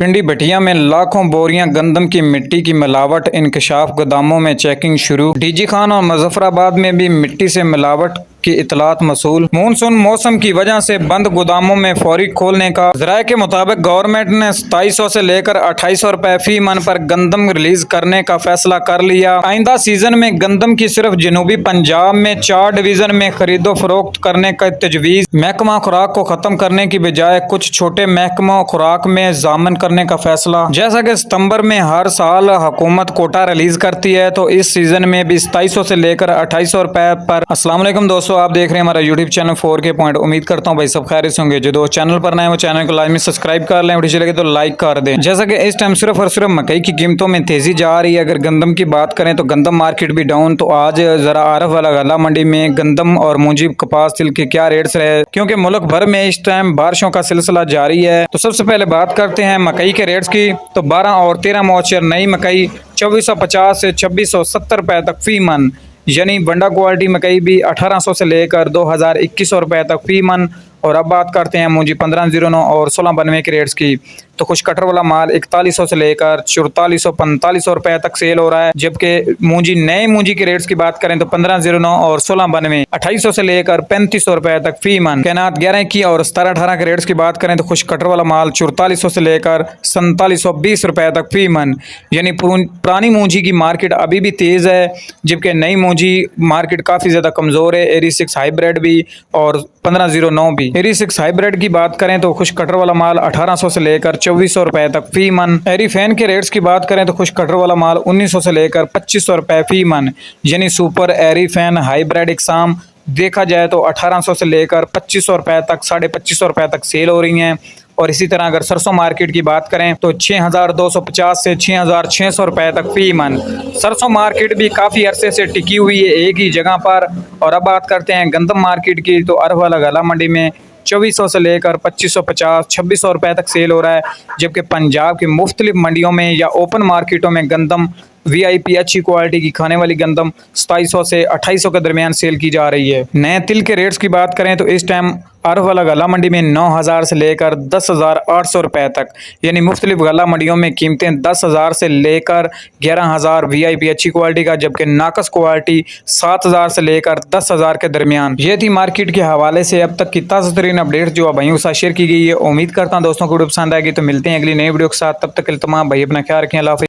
पिंडी भटिया में लाखों बोरियां गंदम की मिट्टी की मिलावट, इंकशाफ, गोदामों में चेकिंग शुरू। डीजी खान और मुजफ्फराबाद में भी मिट्टी से मिलावट की इतलात मसूल। मानसून मौसम की वजह से बंद गोदामों में फौरी खोलने का ज़राए के मुताबिक गवर्नमेंट ने 2700 से लेकर 2800 रुपए फी मन पर गंदम रिलीज करने का फैसला कर लिया। आइंदा सीजन में गंदम की सिर्फ जनूबी पंजाब में 4 डिवीजन में खरीदो फरोख्त करने का तजवीज़। महकमा खुराक को खत्म करने की बजाय कुछ छोटे महकमा खुराक में जामन करने का फैसला। जैसा कि सितंबर में हर साल हुकूमत कोटा रिलीज करती है, तो इस सीजन में भी 2700 से लेकर 2800 रुपए पर। अस्सलाम वालेकुम दोस्तों, आप देख रहे हैं हमारा यूट्यूब चैनल 4K पॉइंट। उम्मीद करता हूं भाई सब खैरियत से होंगे। जो दोस्त चैनल पर नए हैं वो चैनल को लाजमी सब्सक्राइब कर लें, वीडियो लगे तो लाइक कर दें। जैसा कि इस टाइम सिर्फ और सिर्फ मकई की कीमतों में तेजी जा रही है। अगर गंदम की बात करें तो गंदम मार्केट भी डाउन। तो आज जरा आरफ वाला गला मंडी में गंदम और मूंजी, कपास, तिल के क्या रेट्स रहे, क्योंकि मुल्क भर में इस टाइम बारिशों का सिलसिला जारी है। तो सबसे पहले बात करते हैं मकई के रेट्स की। तो 12 और 13 मौचर नई मकई 2450 से 2670 रुपए तक फी मन, यानी बंडा क्वालिटी मकई भी 1800 से लेकर 2100 रुपए तक फी मन। और अब बात करते हैं मूंजी 1509 और 1692 के रेट्स की। तो कुछ कटर वाला माल 4100 से लेकर 4400-4500 रुपए तक सेल हो रहा है। जबकि मूंजी, नए मूंजी के रेट्स की बात करें तो 1509 और 1692 2800 से लेकर 3500 रुपए तक फी मन। कैनात 11 की और 17-18 के रेट्स की बात करें तो कुछ कटर वाला माल 4400 से लेकर 4720 रुपए तक फी मन। यानी पुरानी मूंजी की मार्केट अभी भी तेज है, जबकि नई मूंजी मार्केट काफी ज्यादा कमजोर है। एरी 6 हाइब्रिड भी और 1509 भी। एरी 6 हाइब्रिड की बात करें तो खुश कटर वाला माल 1800 से लेकर 2400 रुपए तक फी मन। एरी फैन के रेट्स की बात करें तो खुश कटर वाला माल 1900 से लेकर 2500 रुपए फी मन। यानी सुपर एरी फैन हाइब्रिड इकसाम देखा जाए तो 1800 से लेकर 2500 रुपए तक, 2550 रुपए तक सेल हो रही हैं। और इसी तरह अगर सरसों मार्केट की बात करें तो 6250 से 6600 रुपए तक फी मन। सरसों मार्केट भी काफ़ी अरसे से टिकी हुई है एक ही जगह पर। और अब बात करते हैं गंदम मार्केट की। तो अरब वाला गला मंडी में 2400 से लेकर 2550, 2600 रुपए तक सेल हो रहा है। जबकि पंजाब की मुख्तलिफ मंडियों में या ओपन मार्केटों में गंदम VIP अच्छी क्वालिटी की खाने वाली गंदम 2700 से 2800 के दरमियान सेल की जा रही है। नए तिल के रेट्स की बात करें तो इस टाइम अरब वाला गला मंडी में 9000 से लेकर 10,800 रुपए तक, यानी मुख्तलिफ गला मंडियों में कीमतें 10,000 से लेकर 11,000 VIP अच्छी क्वालिटी का, जबकि नाकस क्वालिटी 7,000 से लेकर 10,000 के दरमियान। ये थी मार्केट के हवाले से अब तक की ताज़ा तरीन अपडेट जो भाइयों के साथ शेयर की गई है। उम्मीद करता हूँ दोस्तों को वीडियो पसंद आएगी। तो मिलते हैं अगली नई वीडियो के साथ, तब तक के लिए तमाम भाई अपना ख्याल रखें। अल्लाह हाफ़िज़।